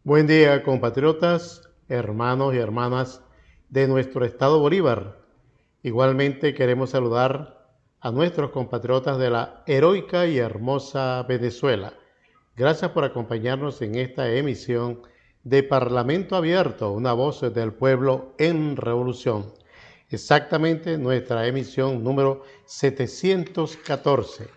Buen día, compatriotas, hermanos y hermanas de nuestro estado Bolívar. Igualmente queremos saludar a nuestros compatriotas de la heroica y hermosa Venezuela. Gracias por acompañarnos en esta emisión de Parlamento Abierto, una voz del pueblo en revolución. Exactamente nuestra emisión número 714.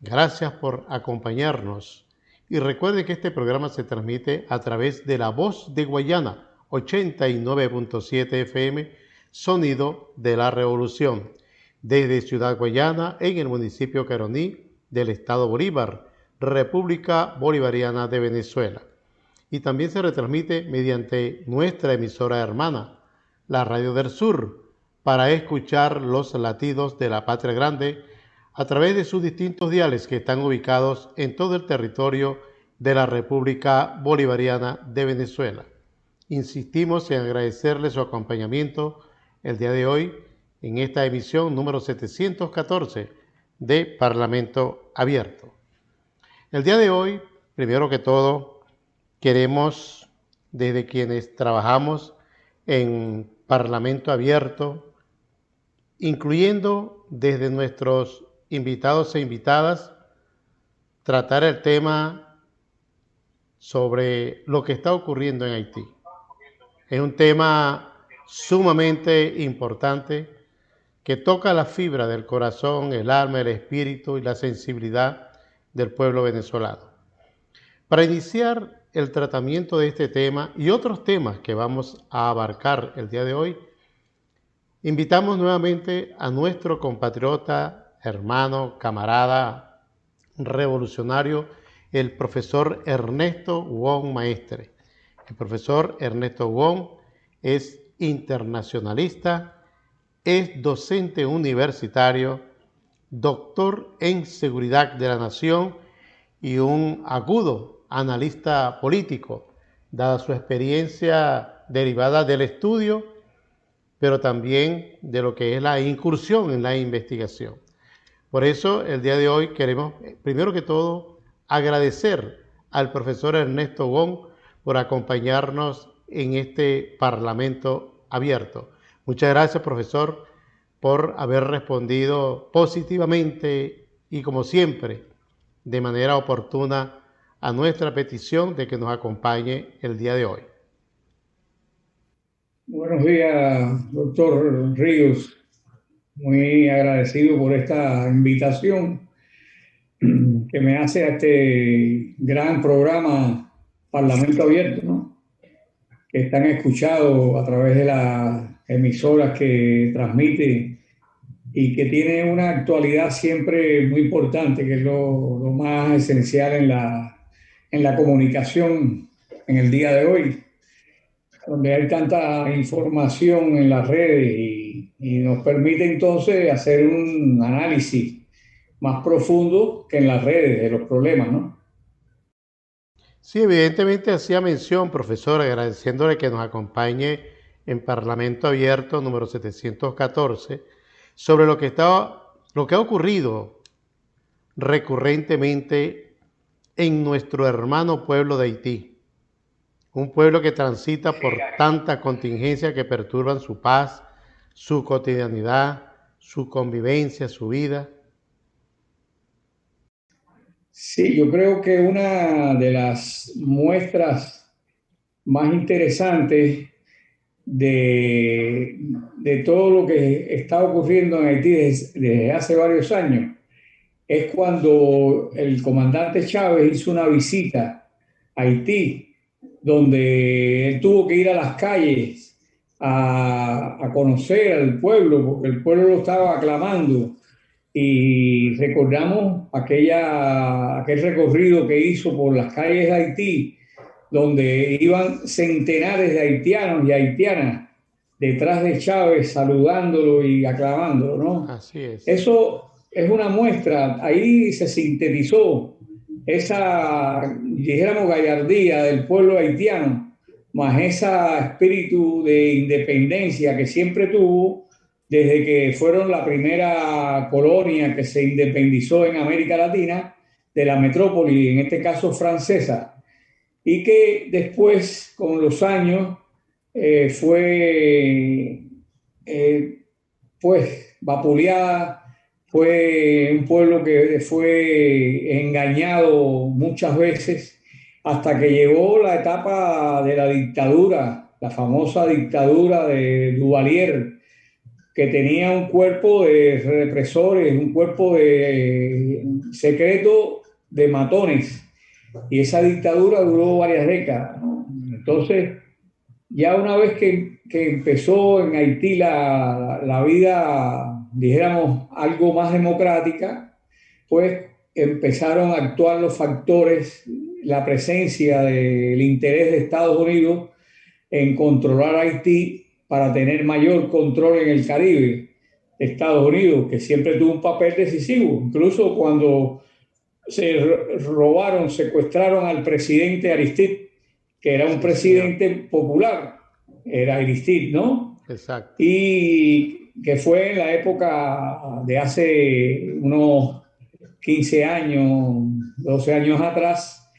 Gracias por acompañarnos. Y recuerde que este programa se transmite a través de La Voz de Guayana, 89.7 FM, Sonido de la Revolución, desde Ciudad Guayana, en el municipio Caroní del estado Bolívar, República Bolivariana de Venezuela. Y también se retransmite mediante nuestra emisora hermana, la Radio del Sur, para escuchar los latidos de la Patria Grande a través de sus distintos diales que están ubicados en todo el territorio de la República Bolivariana de Venezuela. Insistimos en agradecerle su acompañamiento el día de hoy en esta emisión número 714 de Parlamento Abierto. El día de hoy, primero que todo, queremos, desde quienes trabajamos en Parlamento Abierto, incluyendo desde nuestros invitados e invitadas, tratar el tema sobre lo que está ocurriendo en Haití. Es un tema sumamente importante que toca la fibra del corazón, el alma, el espíritu y la sensibilidad del pueblo venezolano. Para iniciar el tratamiento de este tema y otros temas que vamos a abarcar el día de hoy, invitamos nuevamente a nuestro compatriota, hermano, camarada, revolucionario, el profesor Ernesto Wong Maestre. El profesor Ernesto Wong es internacionalista, es docente universitario, doctor en seguridad de la nación y un agudo analista político, dada su experiencia derivada del estudio, pero también de lo que es la incursión en la investigación. Por eso, el día de hoy queremos, primero que todo, agradecer al profesor Ernesto Wong por acompañarnos en este Parlamento Abierto. Muchas gracias, profesor, por haber respondido positivamente y, como siempre, de manera oportuna a nuestra petición de que nos acompañe el día de hoy. Buenos días, doctor Ríos. Muy agradecido por esta invitación que me hace a este gran programa Parlamento Abierto, ¿no? Que están escuchados a través de las emisoras que transmite y que tiene una actualidad siempre muy importante, que es lo más esencial en la comunicación en el día de hoy, donde hay tanta información en las redes y nos permite entonces hacer un análisis más profundo que en las redes de los problemas, ¿no? Sí, evidentemente hacía mención, profesor, agradeciéndole que nos acompañe en Parlamento Abierto número 714, sobre lo que ha ocurrido recurrentemente en nuestro hermano pueblo de Haití, un pueblo que transita por tantas contingencias que perturban su paz, su cotidianidad, su convivencia, su vida. Sí, yo creo que una de las muestras más interesantes de, de todo lo que está ocurriendo en Haití desde hace varios años es cuando el comandante Chávez hizo una visita a Haití, donde él tuvo que ir a las calles a conocer al pueblo, porque el pueblo lo estaba aclamando. Y recordamos aquel recorrido que hizo por las calles de Haití, donde iban centenares de haitianos y haitianas detrás de Chávez saludándolo y aclamándolo, ¿no? Así es. Eso es una muestra, ahí se sintetizó esa, dijéramos, gallardía del pueblo haitiano, más ese espíritu de independencia que siempre tuvo desde que fueron la primera colonia que se independizó en América Latina de la metrópoli, en este caso francesa. y que después, con los años, fue pues vapuleada, fue un pueblo que fue engañado muchas veces hasta que llegó la etapa de la dictadura, la famosa dictadura de Duvalier, que tenía un cuerpo de represores, un cuerpo de secreto de matones. Y esa dictadura duró varias décadas, ¿no? Entonces, ya una vez que empezó en Haití la vida, dijéramos, algo más democrática, pues empezaron a actuar los factores, la presencia del interés de Estados Unidos en controlar Haití para tener mayor control en el Caribe. Estados Unidos, que siempre tuvo un papel decisivo, incluso cuando se robaron, secuestraron al presidente Aristide, que era un Sí, señor. presidente popular, era Aristide, ¿no? Exacto. Y que fue en la época de hace unos 15 años, 12 años atrás,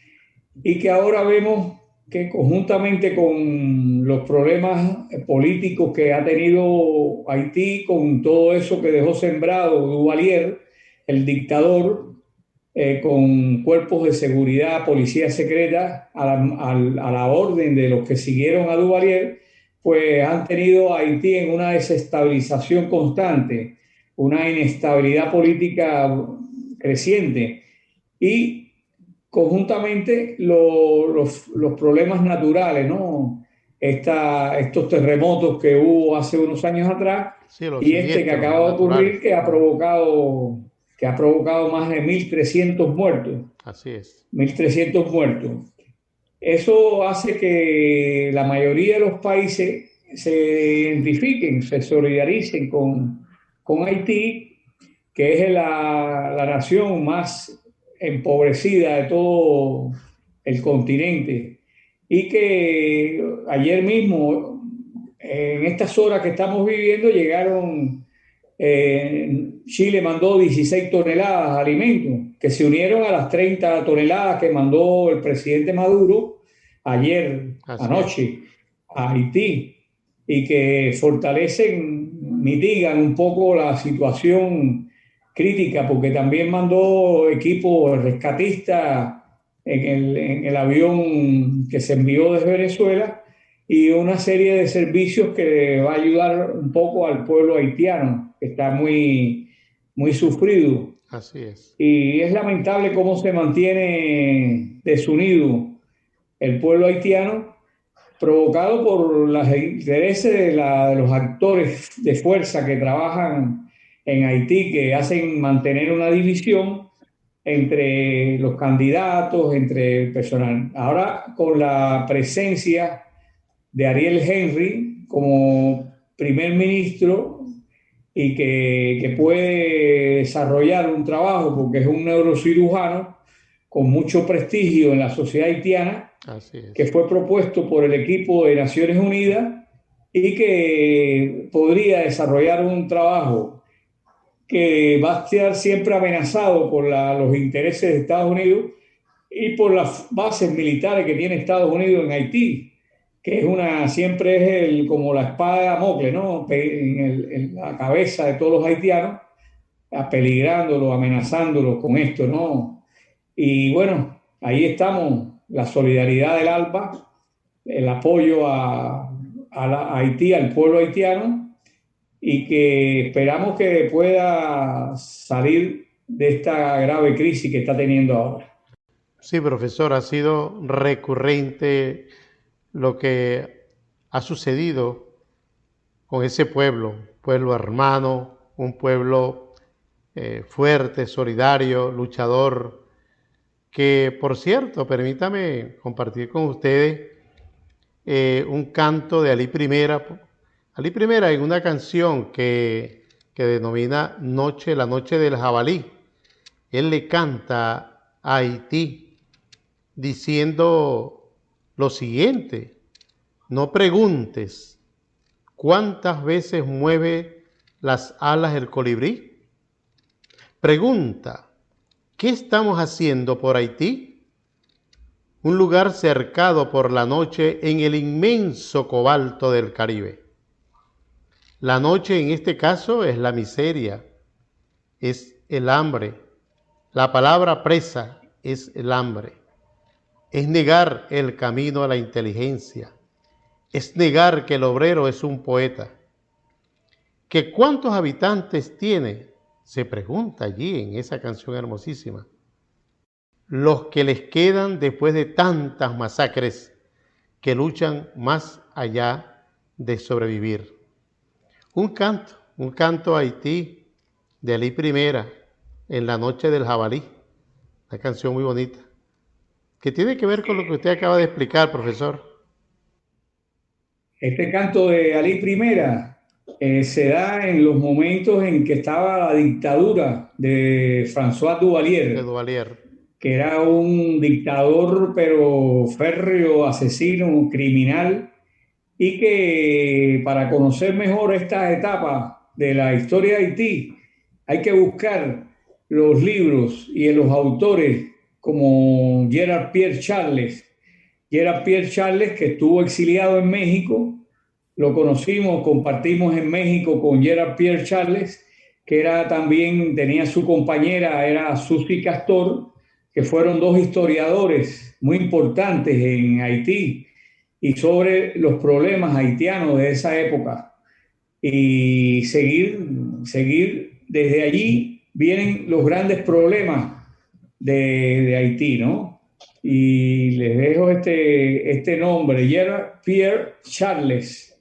y que ahora vemos que conjuntamente con los problemas políticos que ha tenido Haití, con todo eso que dejó sembrado Duvalier, el dictador, con cuerpos de seguridad, policía secreta, a la orden de los que siguieron a Duvalier, pues han tenido a Haití en una desestabilización constante, una inestabilidad política creciente y conjuntamente los problemas naturales, ¿no? Estos terremotos que hubo hace unos años atrás Sí, los y este que siniestros acaba de ocurrir naturales. que ha provocado más de 1.300 muertos, Así es. 1.300 muertos. Eso hace que la mayoría de los países se identifiquen, se solidaricen con Haití, que es la nación más empobrecida de todo el continente. Y que ayer mismo, en estas horas que estamos viviendo, Chile mandó 16 toneladas de alimentos, que se unieron a las 30 toneladas que mandó el presidente Maduro ayer, Así es. anoche, a Haití, y que fortalecen, mitigan un poco la situación crítica, porque también mandó equipo rescatista en el avión que se envió desde Venezuela y una serie de servicios que va a ayudar un poco al pueblo haitiano, que está muy sufrido. Así es. Y es lamentable cómo se mantiene desunido el pueblo haitiano, provocado por los intereses de los actores de fuerza que trabajan en Haití, que hacen mantener una división entre los candidatos, entre el personal. Ahora, con la presencia de Ariel Henry como primer ministro y que puede desarrollar un trabajo porque es un neurocirujano con mucho prestigio en la sociedad haitiana, Así que es. fue propuesto por el equipo de Naciones Unidas y que podría desarrollar un trabajo que va a estar siempre amenazado por los intereses de Estados Unidos y por las bases militares que tiene Estados Unidos en Haití, que es siempre es como la espada de Damocles, ¿no? En la cabeza de todos los haitianos, apeligrándolos, amenazándolos con esto, ¿no? Y bueno, ahí estamos, la solidaridad del ALBA, el apoyo a Haití, al pueblo haitiano, y que esperamos que pueda salir de esta grave crisis que está teniendo ahora. Sí, profesor, ha sido recurrente lo que ha sucedido con ese pueblo, pueblo hermano, un pueblo fuerte, solidario, luchador, que por cierto, permítame compartir con ustedes un canto de Ali Primera. Ali Primera en una canción que denomina Noche, la noche del jabalí. Él le canta a Haití diciendo lo siguiente: no preguntes cuántas veces mueve las alas el colibrí. Pregunta, ¿qué estamos haciendo por Haití? un lugar cercado por la noche en el inmenso cobalto del Caribe. La noche en este caso es la miseria, es el hambre. La palabra presa es el hambre. Es negar el camino a la inteligencia. Es negar que el obrero es un poeta. ¿Que cuántos habitantes tiene? Se pregunta allí en esa canción hermosísima. Los que les quedan después de tantas masacres que luchan más allá de sobrevivir. Un canto a Haití de Alí Primera, en la noche del jabalí, una canción muy bonita, que tiene que ver con lo que usted acaba de explicar, profesor. Este canto de Alí Primera se da en los momentos en que estaba la dictadura de François De Duvalier, Duvalier. que era un dictador pero férreo, asesino, criminal, y que para conocer mejor esta etapa de la historia de Haití hay que buscar los libros y los autores como Gerard Pierre Charles. Gerard Pierre Charles, que estuvo exiliado en México, lo conocimos, compartimos en México con Gerard Pierre Charles, que era también, tenía su compañera, era Susi Castor, que fueron dos historiadores muy importantes en Haití y sobre los problemas haitianos de esa época. Y seguir desde allí vienen los grandes problemas de Haití, ¿no? Y les dejo este nombre, Gerard Pierre Charles,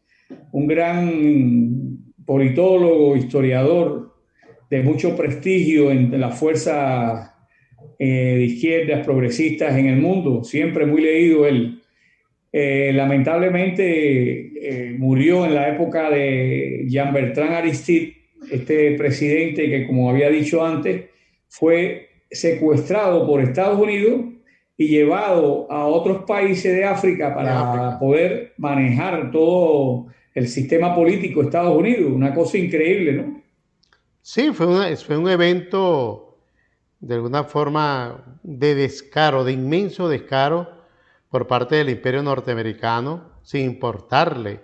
un gran politólogo, historiador de mucho prestigio en la fuerza de izquierdas progresistas en el mundo, siempre muy leído él. Lamentablemente murió en la época de Jean-Bertrand Aristide, este presidente que, como había dicho antes, fue secuestrado por Estados Unidos y llevado a otros países de África De para África. poder manejar todo el sistema político de Estados Unidos. Una cosa increíble, ¿no? Sí, fue un evento de alguna forma de descaro, de inmenso descaro por parte del imperio norteamericano, sin importarle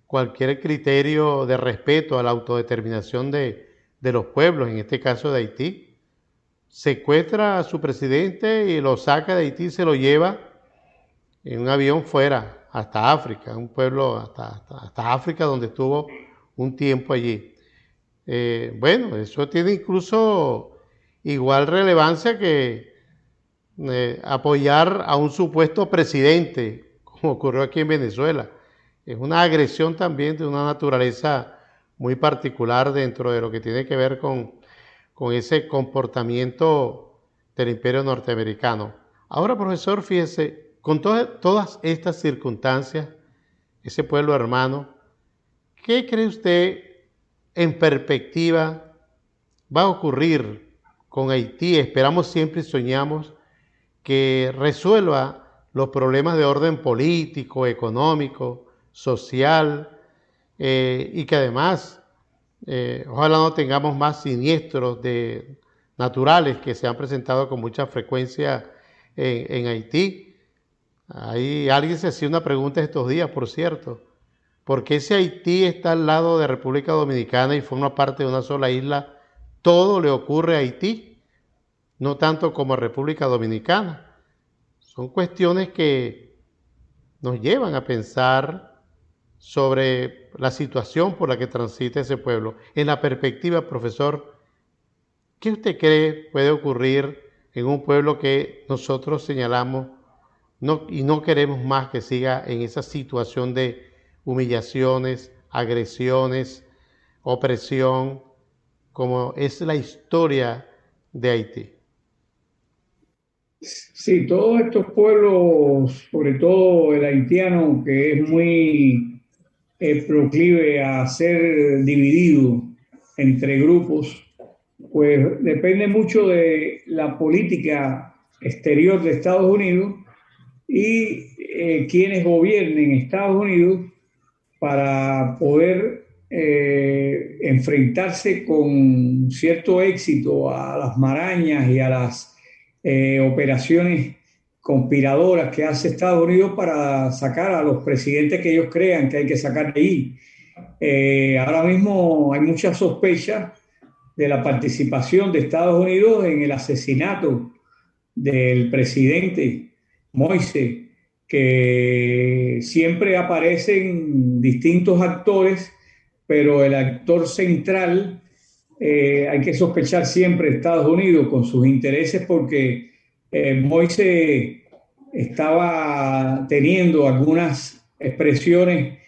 cualquier criterio de respeto a la autodeterminación de los pueblos, en este caso de Haití. Secuestra a su presidente y lo saca de Haití y se lo lleva en un avión fuera, hasta África, un pueblo hasta África donde estuvo un tiempo allí. Bueno, eso tiene incluso igual relevancia que apoyar a un supuesto presidente, como ocurrió aquí en Venezuela. Es una agresión también de una naturaleza muy particular dentro de lo que tiene que ver con ese comportamiento del imperio norteamericano. Ahora, profesor, fíjese, con todas estas circunstancias, ese pueblo hermano, ¿qué cree usted en perspectiva va a ocurrir con Haití? Esperamos siempre y soñamos que resuelva los problemas de orden político, económico, social, y que además ojalá no tengamos más siniestros naturales que se han presentado con mucha frecuencia en Haití. Ahí alguien se hacía una pregunta estos días, por cierto. ¿Por qué si Haití está al lado de República Dominicana y forma parte de una sola isla, todo le ocurre a Haití, no tanto como a República Dominicana? Son cuestiones que nos llevan a pensar sobre la situación por la que transita ese pueblo. En la perspectiva, profesor, ¿qué usted cree puede ocurrir en un pueblo que nosotros señalamos y no queremos más que siga en esa situación de humillaciones, agresiones, opresión, como es la historia de Haití? Sí, todos estos pueblos, sobre todo el haitiano, que es muy proclive a ser dividido entre grupos, pues depende mucho de la política exterior de Estados Unidos y quienes gobiernen Estados Unidos para poder enfrentarse con cierto éxito a las marañas y a las operaciones conspiradoras que hace Estados Unidos para sacar a los presidentes que ellos crean que hay que sacar de ahí. Ahora mismo hay mucha sospecha de la participación de Estados Unidos en el asesinato del presidente Moise, que siempre aparecen distintos actores, pero el actor central hay que sospechar siempre de Estados Unidos con sus intereses, porque Moise estaba teniendo algunas expresiones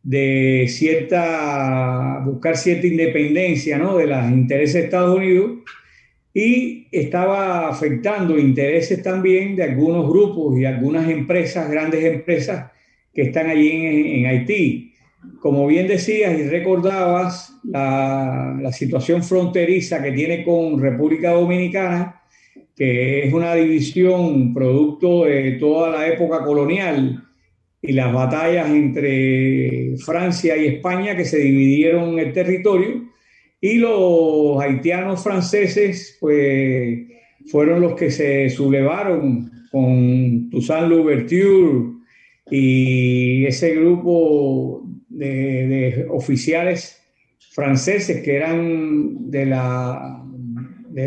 de buscar cierta independencia, ¿no?, de los intereses de Estados Unidos, y estaba afectando intereses también de algunos grupos y algunas empresas, grandes empresas que están allí en Haití. Como bien decías y recordabas, la situación fronteriza que tiene con República Dominicana, que es una división producto de toda la época colonial y las batallas entre Francia y España, que se dividieron el territorio, y los haitianos franceses pues fueron los que se sublevaron con Toussaint Louverture y ese grupo de oficiales franceses que eran del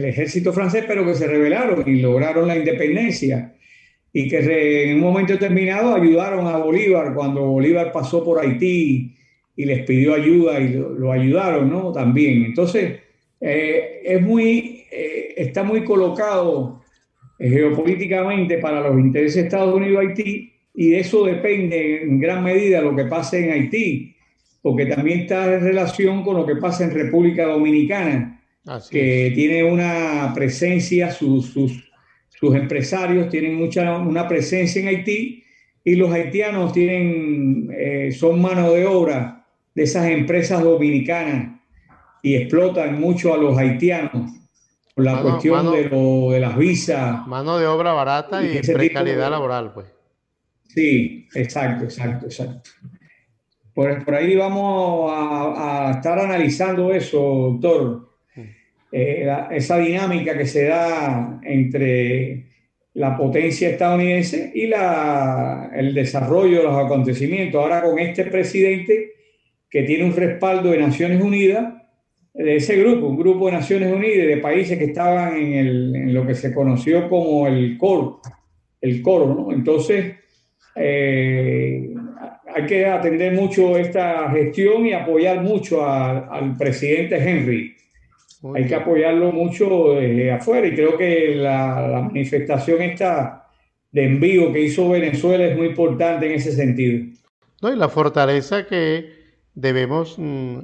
ejército francés, pero que se rebelaron y lograron la independencia, y que en un momento determinado ayudaron a Bolívar cuando Bolívar pasó por Haití y les pidió ayuda, y lo ayudaron, ¿no?, también. Entonces, está muy colocado geopolíticamente para los intereses de Estados Unidos-Haití, y de eso depende en gran medida lo que pase en Haití, porque también está en relación con lo que pasa en República Dominicana, que tiene una presencia, sus empresarios tienen una presencia en Haití, y los haitianos son mano de obra de esas empresas dominicanas, y explotan mucho a los haitianos por la cuestión de las visas. Mano de obra barata y precariedad laboral, pues. Sí, exacto. Por ahí vamos a estar analizando eso, doctor. Esa dinámica que se da entre la potencia estadounidense y el desarrollo de los acontecimientos. Ahora con este presidente que tiene un respaldo de Naciones Unidas, de ese grupo, un grupo de Naciones Unidas, de países que estaban en lo que se conoció como el coro, ¿no? Entonces, hay que atender mucho esta gestión y apoyar mucho al presidente Henry. Hay que apoyarlo mucho desde afuera, y creo que la manifestación esta de envío que hizo Venezuela es muy importante en ese sentido. No, y la fortaleza que debemos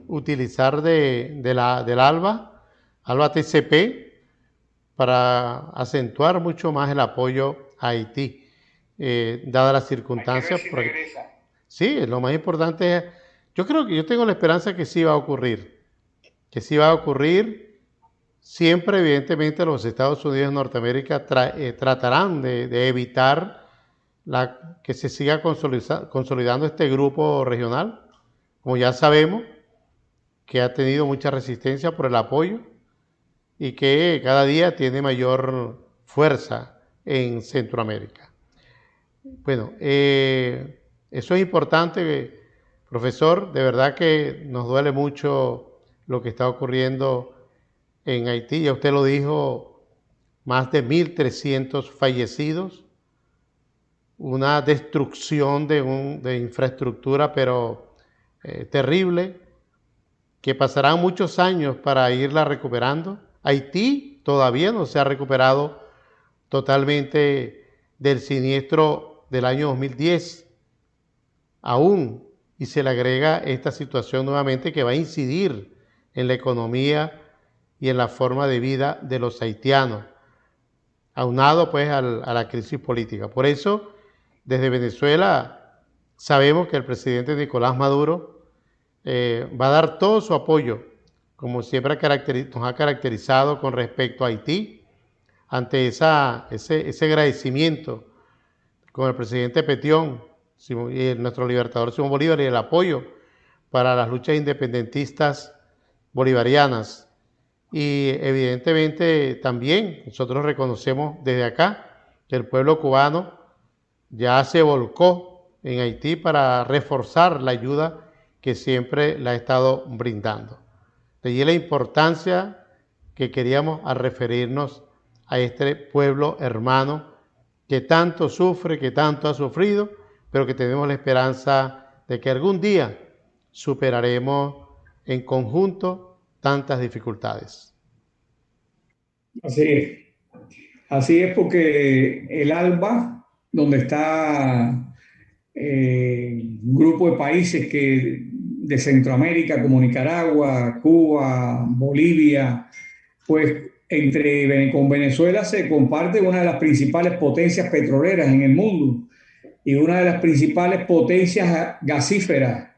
utilizar del ALBA TCP, para acentuar mucho más el apoyo a Haití, dadas las circunstancias. Sí, lo más importante es, yo tengo la esperanza que sí va a ocurrir, siempre evidentemente los Estados Unidos de Norteamérica tratarán de evitar que se siga consolidando este grupo regional, como ya sabemos, que ha tenido mucha resistencia por el apoyo y que cada día tiene mayor fuerza en Centroamérica. Bueno, eso es importante, profesor. De verdad que nos duele mucho lo que está ocurriendo en Haití. Ya usted lo dijo, más de 1.300 fallecidos, una destrucción de infraestructura, pero terrible, que pasarán muchos años para irla recuperando. Haití todavía no se ha recuperado totalmente del siniestro del año 2010 aún, y se le agrega esta situación nuevamente que va a incidir en la economía y en la forma de vida de los haitianos, aunado pues a la crisis política. Por eso, desde Venezuela sabemos que el presidente Nicolás Maduro va a dar todo su apoyo, como siempre nos ha caracterizado con respecto a Haití, ante ese agradecimiento con el presidente Petión y nuestro libertador Simón Bolívar, y el apoyo para las luchas independentistas bolivarianas. Y evidentemente también nosotros reconocemos desde acá que el pueblo cubano ya se volcó en Haití para reforzar la ayuda que siempre le ha estado brindando. De allí la importancia que queríamos a referirnos a este pueblo hermano que tanto sufre, que tanto ha sufrido, pero que tenemos la esperanza de que algún día superaremos en conjunto tantas dificultades. Así es. Así es porque el ALBA, donde está un grupo de países de Centroamérica como Nicaragua, Cuba, Bolivia, pues con Venezuela se comparte una de las principales potencias petroleras en el mundo y una de las principales potencias gasíferas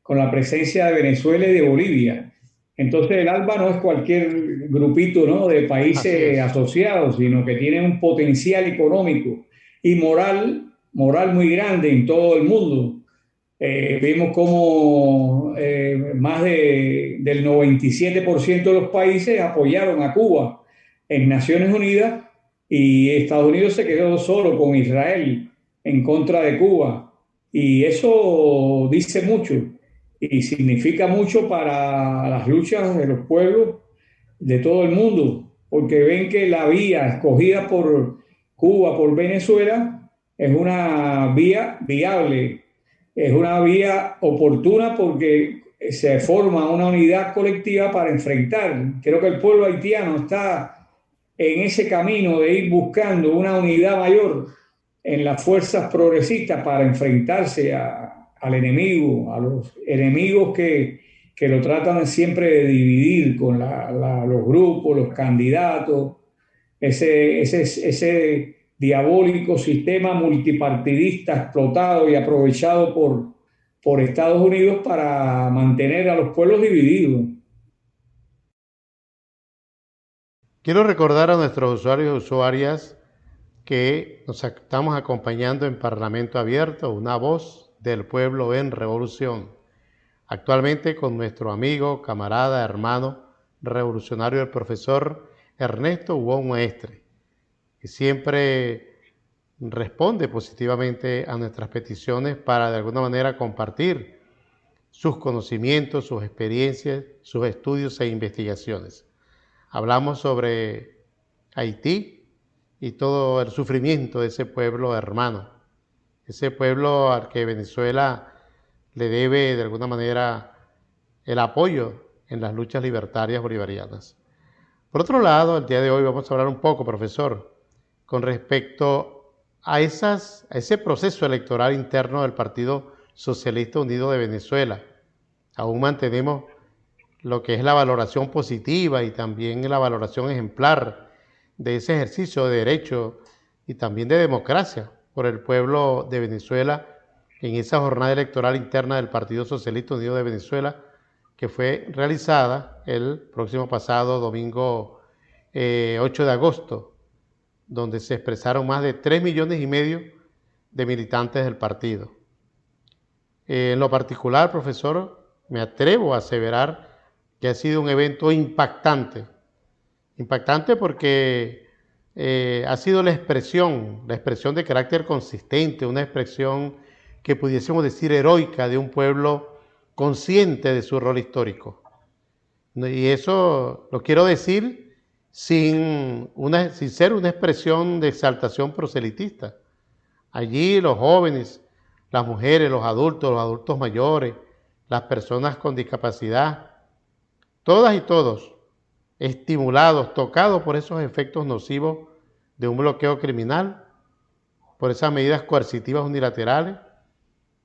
con la presencia de Venezuela y de Bolivia. Entonces el ALBA no es cualquier grupito, ¿no?, de países asociados, sino que tiene un potencial económico y moral muy grande en todo el mundo. Vimos como del 97% de los países apoyaron a Cuba en Naciones Unidas y Estados Unidos se quedó solo con Israel en contra de Cuba. Y eso dice mucho y significa mucho para las luchas de los pueblos de todo el mundo, porque ven que la vía escogida por Cuba, por Venezuela, es una vía viable, es una vía oportuna porque se forma una unidad colectiva para enfrentar. Creo que el pueblo haitiano está en ese camino de ir buscando una unidad mayor en las fuerzas progresistas para enfrentarse al enemigo, a los enemigos que lo tratan siempre de dividir con los grupos, los candidatos, ese diabólico sistema multipartidista explotado y aprovechado por Estados Unidos para mantener a los pueblos divididos. Quiero recordar a nuestros usuarios y usuarias que nos estamos acompañando en Parlamento Abierto, una voz del pueblo en revolución. Actualmente con nuestro amigo, camarada, hermano, revolucionario, el profesor Ernesto Huón Maestre, que siempre responde positivamente a nuestras peticiones para de alguna manera compartir sus conocimientos, sus experiencias, sus estudios e investigaciones. Hablamos sobre Haití y todo el sufrimiento de ese pueblo hermano, ese pueblo al que Venezuela le debe de alguna manera el apoyo en las luchas libertarias bolivarianas. Por otro lado, el día de hoy vamos a hablar un poco, profesor, con respecto a ese proceso electoral interno del Partido Socialista Unido de Venezuela. Aún mantenemos lo que es la valoración positiva y también la valoración ejemplar de ese ejercicio de derecho y también de democracia por el pueblo de Venezuela en esa jornada electoral interna del Partido Socialista Unido de Venezuela que fue realizada el próximo pasado domingo 8 de agosto, donde se expresaron más de 3,5 millones de militantes del partido. En lo particular, profesor, me atrevo a aseverar que ha sido un evento impactante porque ha sido la expresión de carácter consistente, una expresión que pudiésemos decir heroica de un pueblo consciente de su rol histórico. Y eso lo quiero decir sin ser una expresión de exaltación proselitista. Allí los jóvenes, las mujeres, los adultos mayores, las personas con discapacidad, todas y todos estimulados, tocados por esos efectos nocivos de un bloqueo criminal, por esas medidas coercitivas unilaterales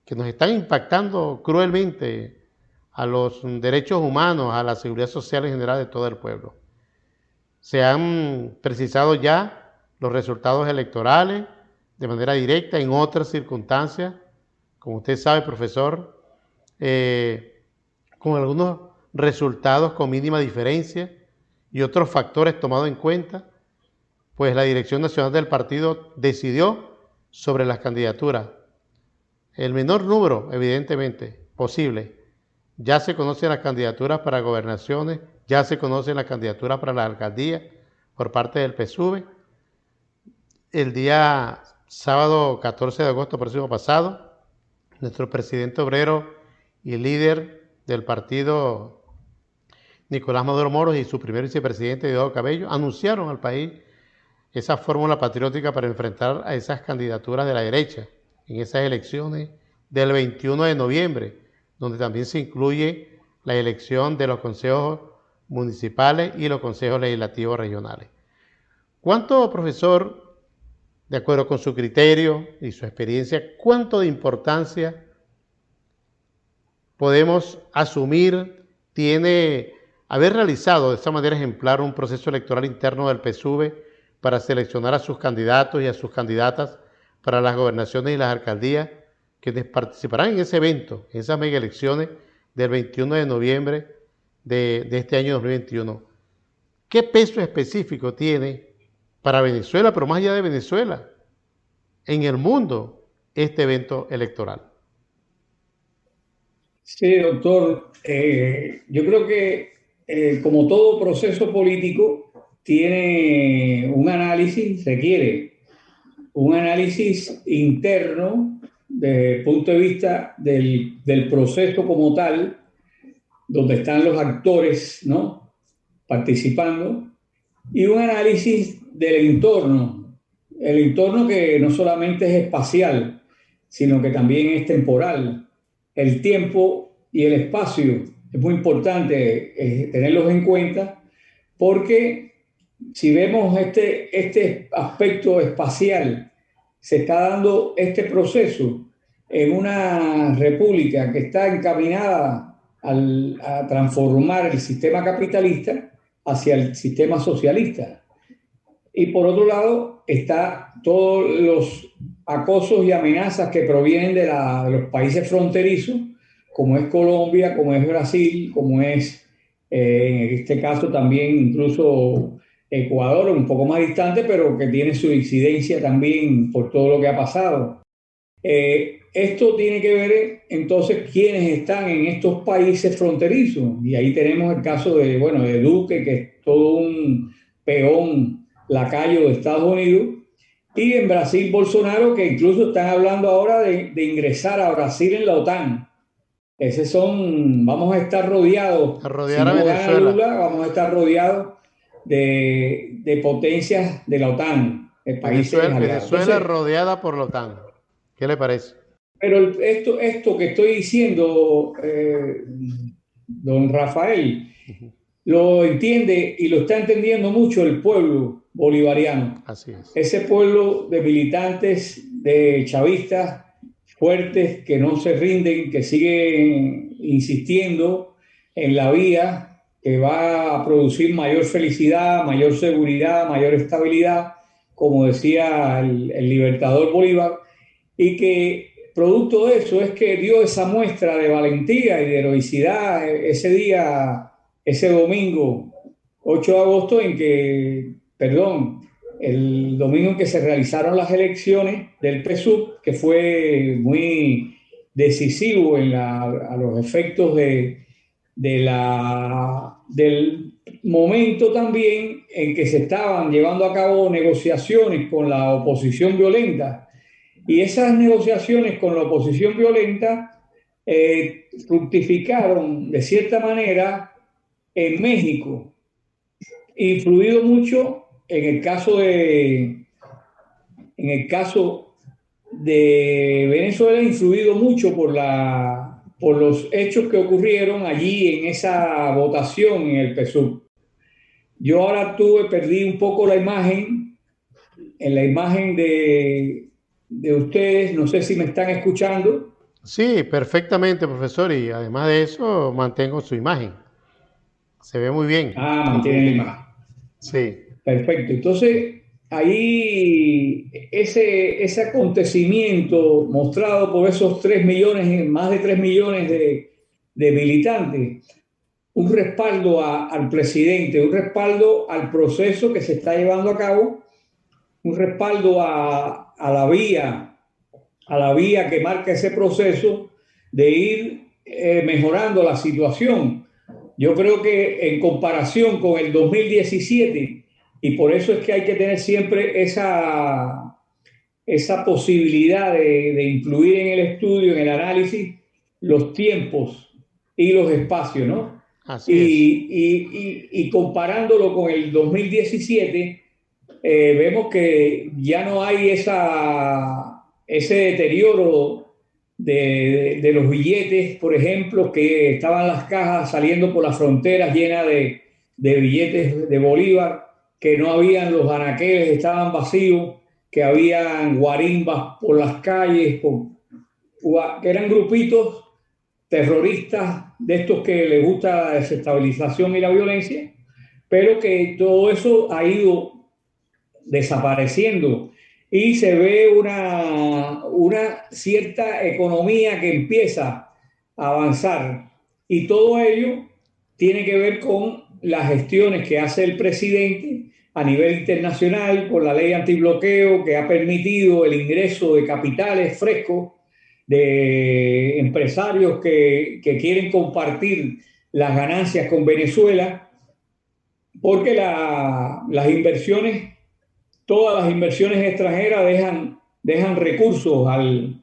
que nos están impactando cruelmente a los derechos humanos, a la seguridad social en general de todo el pueblo. Se han precisado ya los resultados electorales de manera directa en otras circunstancias, como usted sabe, profesor, con algunos resultados con mínima diferencia y otros factores tomados en cuenta, pues la Dirección Nacional del Partido decidió sobre las candidaturas. El menor número, evidentemente, posible. Ya se conocen las candidaturas para gobernaciones, ya se conocen las candidaturas para la alcaldía por parte del PSUV. el día sábado 14 de agosto próximo pasado, nuestro presidente obrero y líder del partido, Nicolás Maduro Moros, y su primer vicepresidente, Diosdado Cabello, anunciaron al país esa fórmula patriótica para enfrentar a esas candidaturas de la derecha en esas elecciones del 21 de noviembre, donde también se incluye la elección de los consejos municipales y los consejos legislativos regionales. ¿Cuánto, profesor, de acuerdo con su criterio y su experiencia, cuánto de importancia podemos asumir tiene haber realizado de esta manera ejemplar un proceso electoral interno del PSUV para seleccionar a sus candidatos y a sus candidatas para las gobernaciones y las alcaldías, quienes participarán en ese evento, en esas mega elecciones del 21 de noviembre de este año 2021? ¿Qué peso específico tiene para Venezuela, pero más allá de Venezuela, en el mundo, este evento electoral? Sí, doctor. Yo creo que como todo proceso político tiene un análisis, requiere un análisis interno desde el punto de vista del proceso como tal, donde están los actores, ¿no?, participando, y un análisis del entorno, el entorno que no solamente es espacial, sino que también es temporal. El tiempo y el espacio es muy importante tenerlos en cuenta, porque si vemos este aspecto espacial, se está dando este proceso en una república que está encaminada a transformar el sistema capitalista hacia el sistema socialista. Y por otro lado está todos los acosos y amenazas que provienen de los países fronterizos, como es Colombia, como es Brasil, como es en este caso también incluso Ecuador, un poco más distante, pero que tiene su incidencia también por todo lo que ha pasado. Esto tiene que ver entonces quiénes están en estos países fronterizos, y ahí tenemos el caso de Duque, que es todo un peón lacayo de Estados Unidos, y en Brasil Bolsonaro, que incluso están hablando ahora de ingresar a Brasil en la OTAN. Vamos a estar rodeados, A si rodear a no gana Venezuela. Lula, vamos a estar rodeados de potencias de la OTAN, de países aliados. Venezuela Entonces, rodeada por la OTAN. ¿Qué le parece? pero esto que estoy diciendo, don Rafael, lo entiende y lo está entendiendo mucho el pueblo bolivariano. Así es. Ese pueblo de militantes, de chavistas fuertes que no se rinden, que siguen insistiendo en la vía que va a producir mayor felicidad, mayor seguridad, mayor estabilidad, como decía el libertador Bolívar, y que producto de eso es que dio esa muestra de valentía y de heroicidad ese día, ese domingo 8 de agosto, el domingo en que se realizaron las elecciones del PSUV, que fue muy decisivo a los efectos del momento también en que se estaban llevando a cabo negociaciones con la oposición violenta. Y esas negociaciones con la oposición violenta fructificaron de cierta manera en México, influido mucho en el caso de Venezuela, influido mucho por los hechos que ocurrieron allí en esa votación en el PSUV. Yo ahora perdí un poco la imagen, en la imagen de ustedes, no sé si me están escuchando. Sí, perfectamente, profesor, y además de eso mantengo su imagen. Se ve muy bien. Mantiene la imagen. Sí. Perfecto. Entonces, ahí ese acontecimiento mostrado por esos 3 millones, más de 3 millones de militantes, un respaldo al presidente, un respaldo al proceso que se está llevando a cabo, un respaldo a la vía que marca ese proceso de ir mejorando la situación. Yo creo que en comparación con el 2017, y por eso es que hay que tener siempre esa esa posibilidad de incluir en el estudio, en el análisis, los tiempos y los espacios, ¿no? Así es. Y comparándolo con el 2017, vemos que ya no hay ese deterioro de los billetes, por ejemplo, que estaban las cajas saliendo por las fronteras llenas de billetes de Bolívar, que no habían los anaqueles, estaban vacíos, que habían guarimbas por las calles, que eran grupitos terroristas de estos que les gusta la desestabilización y la violencia, pero que todo eso ha ido desapareciendo y se ve una cierta economía que empieza a avanzar, y todo ello tiene que ver con las gestiones que hace el presidente a nivel internacional con la ley antibloqueo, que ha permitido el ingreso de capitales frescos de empresarios que quieren compartir las ganancias con Venezuela, porque las inversiones, todas las inversiones extranjeras dejan recursos al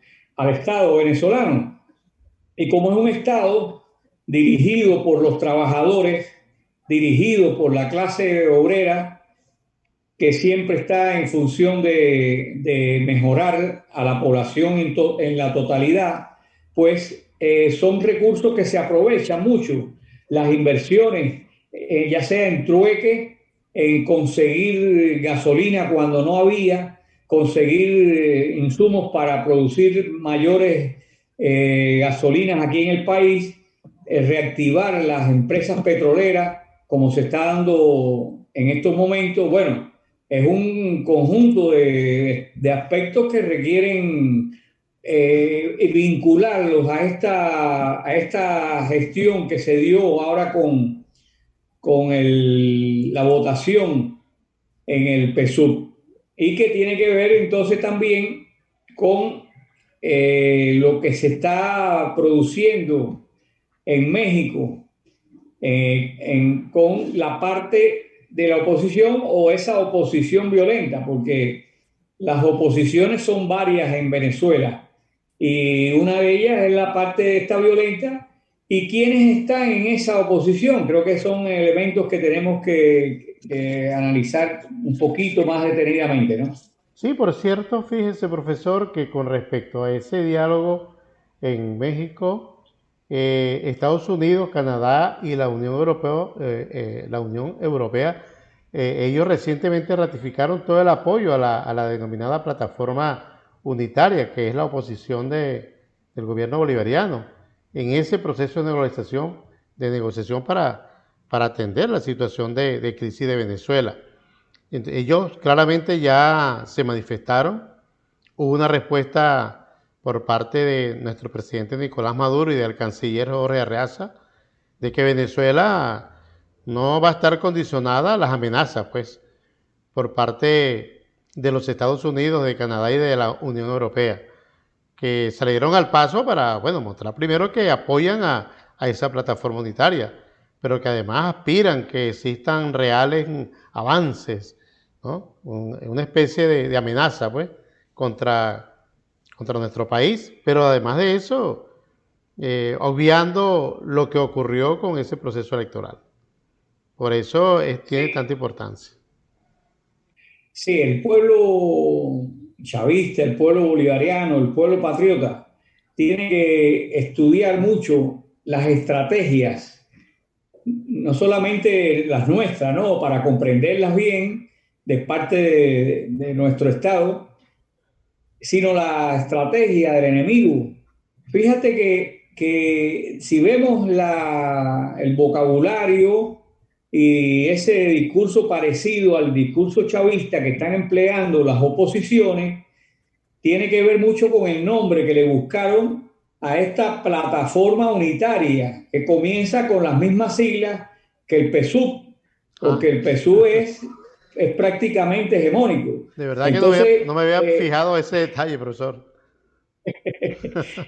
Estado venezolano. Y como es un Estado dirigido por los trabajadores, dirigido por la clase obrera, que siempre está en función de mejorar a la población en la totalidad, pues son recursos que se aprovechan mucho. Las inversiones, ya sea en trueque, en conseguir gasolina cuando no había, conseguir insumos para producir mayores gasolinas aquí en el país, reactivar las empresas petroleras, como se está dando en estos momentos. Bueno, es un conjunto de aspectos que requieren vincularlos a esta gestión que se dio ahora con la votación en el PSUV, y que tiene que ver entonces también con lo que se está produciendo en México, con la parte de la oposición, o esa oposición violenta, porque las oposiciones son varias en Venezuela y una de ellas es la parte de esta violenta. ¿Y quiénes están en esa oposición? Creo que son elementos que tenemos que analizar un poquito más detenidamente, ¿no? Sí, por cierto, fíjese, profesor, que con respecto a ese diálogo en México, Estados Unidos, Canadá y la Unión Europea, ellos recientemente ratificaron todo el apoyo a la denominada plataforma unitaria, que es la oposición del gobierno bolivariano, en ese proceso de negociación para atender la situación de crisis de Venezuela. Ellos claramente ya se manifestaron. Hubo una respuesta por parte de nuestro presidente Nicolás Maduro y del canciller Jorge Arreaza de que Venezuela no va a estar condicionada a las amenazas, pues, por parte de los Estados Unidos, de Canadá y de la Unión Europea, que salieron al paso para, bueno, mostrar primero que apoyan a esa plataforma unitaria, pero que además aspiran que existan reales avances, ¿no? Una especie de amenaza, pues, contra nuestro país, pero además de eso, obviando lo que ocurrió con ese proceso electoral. Por eso tiene tanta importancia. Sí, el pueblo chavista, el pueblo bolivariano, el pueblo patriota, tiene que estudiar mucho las estrategias, no solamente las nuestras, ¿no? Para comprenderlas bien de parte de nuestro Estado, sino la estrategia del enemigo. Fíjate que si vemos el vocabulario y ese discurso parecido al discurso chavista que están empleando las oposiciones, tiene que ver mucho con el nombre que le buscaron a esta plataforma unitaria, que comienza con las mismas siglas que el PSUV, Ah, porque el PSUV es prácticamente hegemónico. de verdad que Entonces, no me había fijado ese detalle, profesor.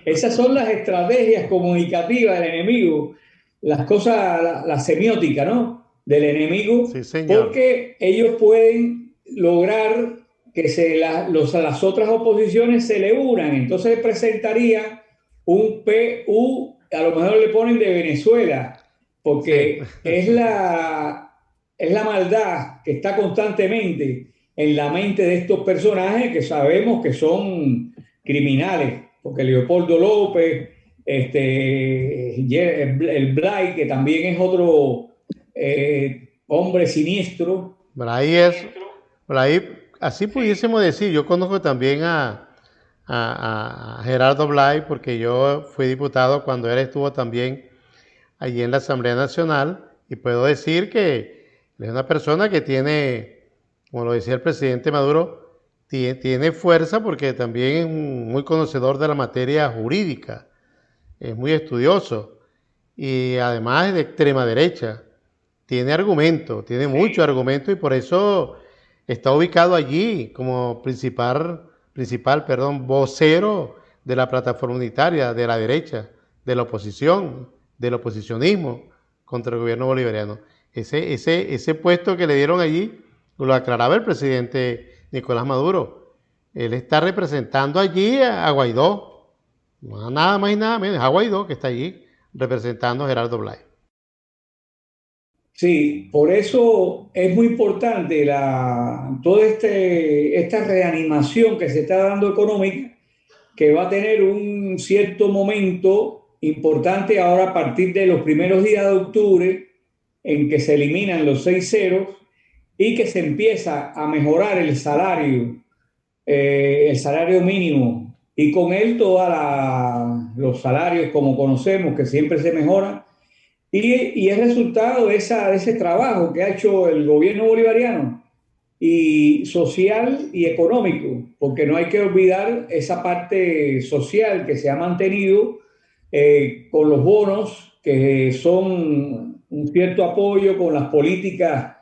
esas son las estrategias comunicativas del enemigo, las cosas, la semiótica, ¿no? Del enemigo, Sí, señor. porque ellos pueden lograr que las otras oposiciones se le unan. Entonces presentaría un PU, a lo mejor le ponen de Venezuela, Sí, porque es la maldad que está constantemente en la mente de estos personajes que sabemos que son criminales, porque Leopoldo López, el Blay, que también es otro hombre siniestro. por ahí es, por ahí, así pudiésemos decir, yo conozco también a Gerardo Blay, porque yo fui diputado cuando él estuvo también allí en la Asamblea Nacional, y puedo decir que es una persona que tiene, como lo decía el presidente Maduro, tiene fuerza porque también es muy conocedor de la materia jurídica, es muy estudioso y además es de extrema derecha. Tiene argumento, tiene mucho argumento y por eso está ubicado allí como principal, vocero de la plataforma unitaria de la derecha, de la oposición, del oposicionismo contra el gobierno bolivariano. Ese puesto que le dieron allí lo aclaraba el presidente Nicolás Maduro. Él está representando allí a Guaidó, nada más y nada menos, a Guaidó que está allí representando a Gerardo Blay. Sí, por eso es muy importante toda esta reanimación que se está dando económica, que va a tener un cierto momento importante ahora a partir de los primeros días de octubre, en que se eliminan los 6 ceros y que se empieza a mejorar el salario mínimo, y con él todos los salarios como conocemos, que siempre se mejoran, y es resultado de ese trabajo que ha hecho el gobierno bolivariano, y social y económico, porque no hay que olvidar esa parte social que se ha mantenido con los bonos, que son un cierto apoyo con las políticas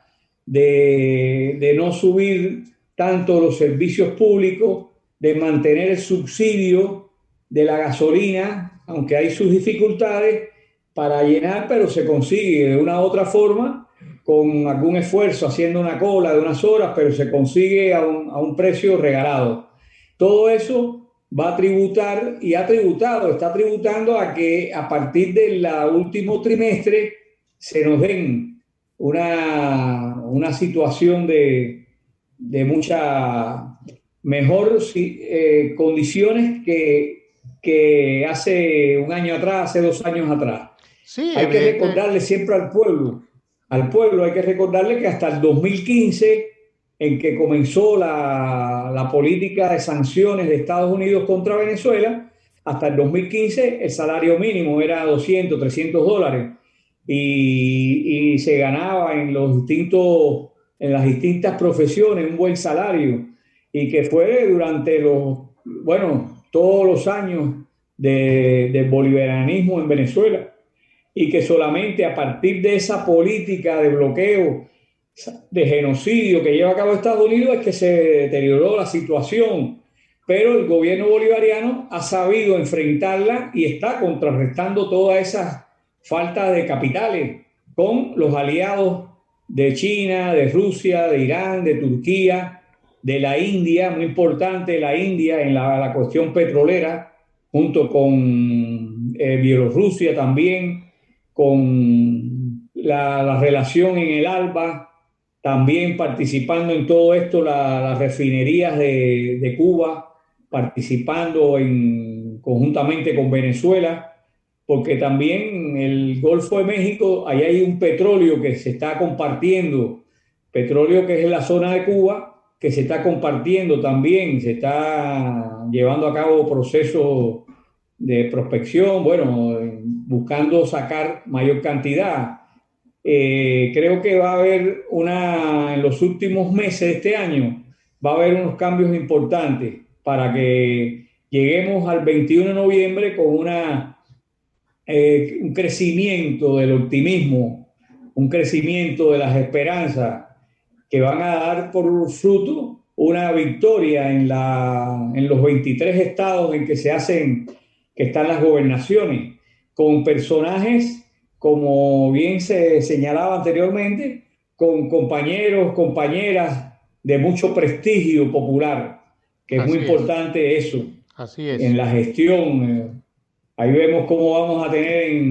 de no subir tanto los servicios públicos, de mantener el subsidio de la gasolina, aunque hay sus dificultades para llenar, pero se consigue de una u otra forma, con algún esfuerzo, haciendo una cola de unas horas, pero se consigue a un precio regalado. Todo eso va a tributar y ha tributado, está tributando a que a partir del último trimestre se nos den una situación de mucha mejor condiciones que hace un año atrás, hace 2 años atrás. Sí, Hay que evidente. recordarle siempre al pueblo hay que recordarle que hasta el 2015, en que comenzó la política de sanciones de Estados Unidos contra Venezuela, hasta el 2015 el salario mínimo era 200, $300, y se ganaba en las distintas profesiones un buen salario, y que fue durante todos los años del bolivarianismo en Venezuela, y que solamente a partir de esa política de bloqueo, de genocidio que lleva a cabo Estados Unidos, es que se deterioró la situación. Pero el gobierno bolivariano ha sabido enfrentarla y está contrarrestando todas esas faltas de capitales con los aliados de China, de Rusia, de Irán, de Turquía, de la India, muy importante la India en la cuestión petrolera, junto con Bielorrusia también, con la relación en el ALBA, también participando en todo esto las refinerías de Cuba, participando conjuntamente con Venezuela, porque también el Golfo de México, ahí hay un petróleo que se está compartiendo, petróleo que es en la zona de Cuba, que se está compartiendo también, se está llevando a cabo procesos de prospección, bueno, buscando sacar mayor cantidad. Creo que va a haber en los últimos meses de este año, va a haber unos cambios importantes para que lleguemos al 21 de noviembre con un crecimiento del optimismo, un crecimiento de las esperanzas, que van a dar por fruto una victoria en los 23 estados en que están las gobernaciones, con personajes, como bien se señalaba anteriormente, con compañeros, compañeras de mucho prestigio popular, que es muy importante eso. Así es. En la gestión. Ahí vemos cómo vamos a tener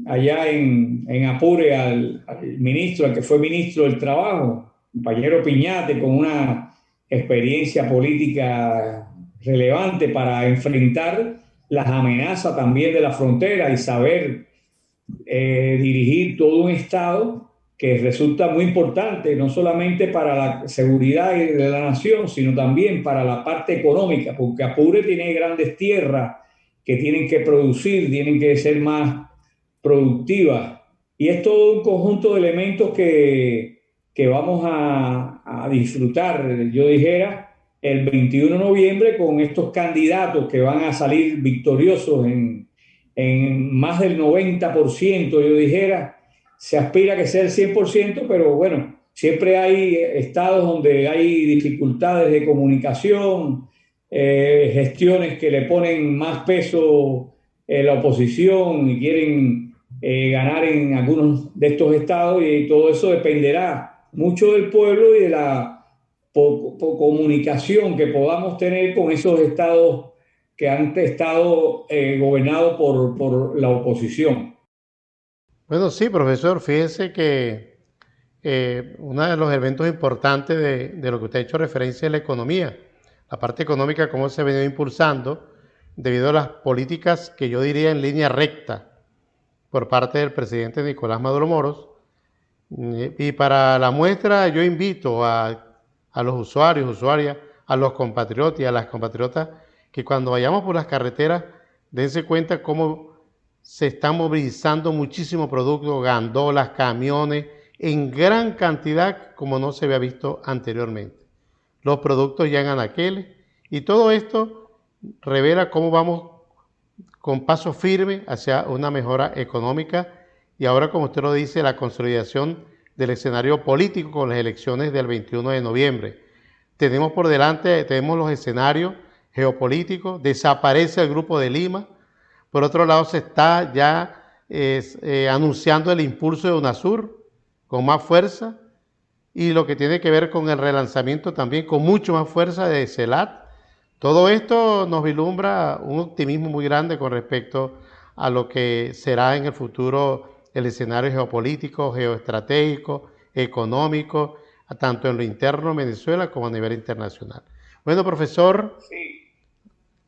allá en Apure al ministro, al que fue ministro del Trabajo, compañero Piñate, con una experiencia política relevante para enfrentar las amenazas también de la frontera y saber dirigir todo un Estado que resulta muy importante, no solamente para la seguridad de la nación, sino también para la parte económica, porque Apure tiene grandes tierras que tienen que producir, tienen que ser más productivas. Y es todo un conjunto de elementos que vamos a disfrutar, yo dijera, el 21 de noviembre con estos candidatos que van a salir victoriosos en más del 90%, yo dijera. Se aspira a que sea el 100%, pero bueno, siempre hay estados donde hay dificultades de comunicación, gestiones que le ponen más peso la oposición y quieren ganar en algunos de estos estados, y todo eso dependerá mucho del pueblo y de la comunicación que podamos tener con esos estados que han estado gobernados por la oposición. Bueno, sí, profesor, fíjese que uno de los eventos importantes de lo que usted ha hecho referencia es la economía, la parte económica, cómo se ha venido impulsando debido a las políticas que yo diría en línea recta por parte del presidente Nicolás Maduro Moros. Y para la muestra yo invito a los usuarios, usuarias, a los compatriotas y a las compatriotas que cuando vayamos por las carreteras dense cuenta cómo se están movilizando muchísimos productos, gandolas, camiones, en gran cantidad como no se había visto anteriormente. Los productos ya en anaqueles y todo esto revela cómo vamos con paso firme hacia una mejora económica y ahora, como usted lo dice, la consolidación del escenario político con las elecciones del 21 de noviembre. Tenemos por delante, tenemos los escenarios geopolíticos, desaparece el Grupo de Lima. Por otro lado, se está ya anunciando el impulso de UNASUR con más fuerza y lo que tiene que ver con el relanzamiento también con mucho más fuerza de CELAC. Todo esto nos vislumbra un optimismo muy grande con respecto a lo que será en el futuro el escenario geopolítico, geoestratégico, económico, tanto en lo interno de Venezuela como a nivel internacional. Bueno, profesor. Sí.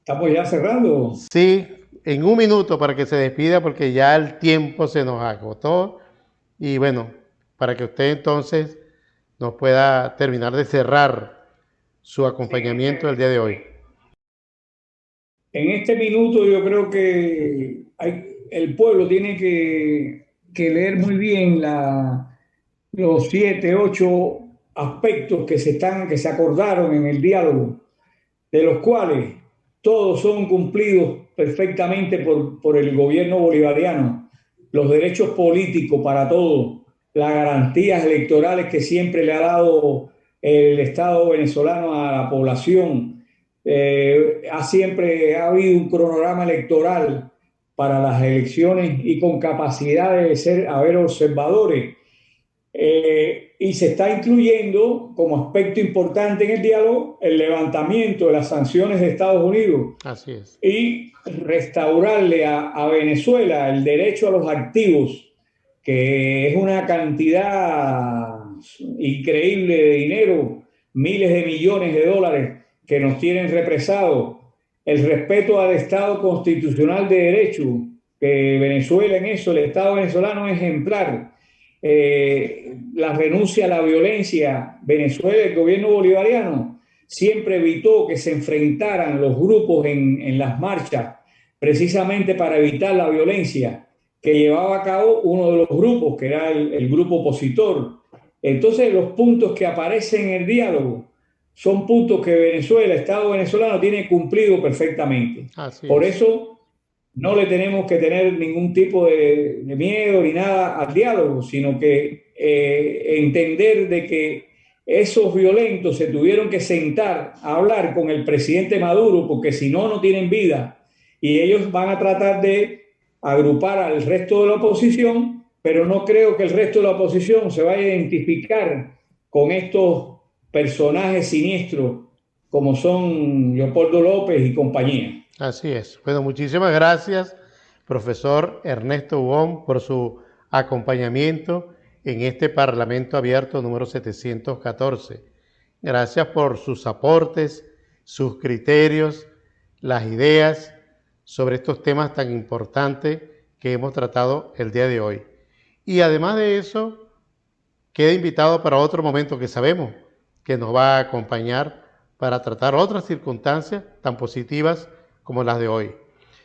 ¿Estamos ya cerrando? Sí, en un minuto para que se despida porque ya el tiempo se nos agotó y bueno, para que usted entonces nos pueda terminar de cerrar su acompañamiento del día de hoy. En este minuto yo creo que el pueblo tiene que leer muy bien los 7, 8 aspectos que se acordaron en el diálogo, de los cuales todos son cumplidos perfectamente por el gobierno bolivariano. Los derechos políticos para todos, las garantías electorales que siempre le ha dado el Estado venezolano a la población. Siempre ha habido un cronograma electoral para las elecciones y con capacidad de haber observadores. Y se está incluyendo como aspecto importante en el diálogo el levantamiento de las sanciones de Estados Unidos. Así es. Y restaurarle a Venezuela el derecho a los activos, que es una cantidad increíble de dinero, miles de millones de dólares que nos tienen represados, el respeto al Estado constitucional de derecho, que Venezuela en eso, el Estado venezolano es ejemplar. La renuncia a la violencia. Venezuela, el gobierno bolivariano, siempre evitó que se enfrentaran los grupos en las marchas, precisamente para evitar la violencia que llevaba a cabo uno de los grupos, que era el grupo opositor. Entonces, los puntos que aparecen en el diálogo son puntos que Venezuela, el Estado venezolano, tiene cumplido perfectamente. Por eso no le tenemos que tener ningún tipo de miedo ni nada al diálogo, sino que entender de que esos violentos se tuvieron que sentar a hablar con el presidente Maduro, porque si no, no tienen vida. Y ellos van a tratar de agrupar al resto de la oposición, pero no creo que el resto de la oposición se vaya a identificar con estos personajes siniestros como son Leopoldo López y compañía. Así es. Bueno, muchísimas gracias, profesor Ernesto Huón, por su acompañamiento en este Parlamento Abierto número 714. Gracias por sus aportes, sus criterios, las ideas sobre estos temas tan importantes que hemos tratado el día de hoy. Y además de eso, queda invitado para otro momento que sabemos que nos va a acompañar para tratar otras circunstancias tan positivas como las de hoy.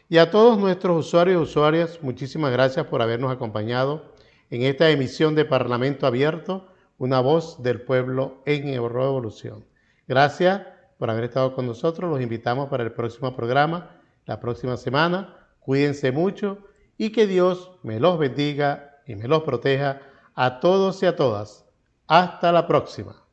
Y a todos nuestros usuarios y usuarias, muchísimas gracias por habernos acompañado en esta emisión de Parlamento Abierto, una voz del pueblo en revolución. Gracias por haber estado con nosotros. Los invitamos para el próximo programa, la próxima semana. Cuídense mucho y que Dios me los bendiga y me los proteja a todos y a todas. Hasta la próxima.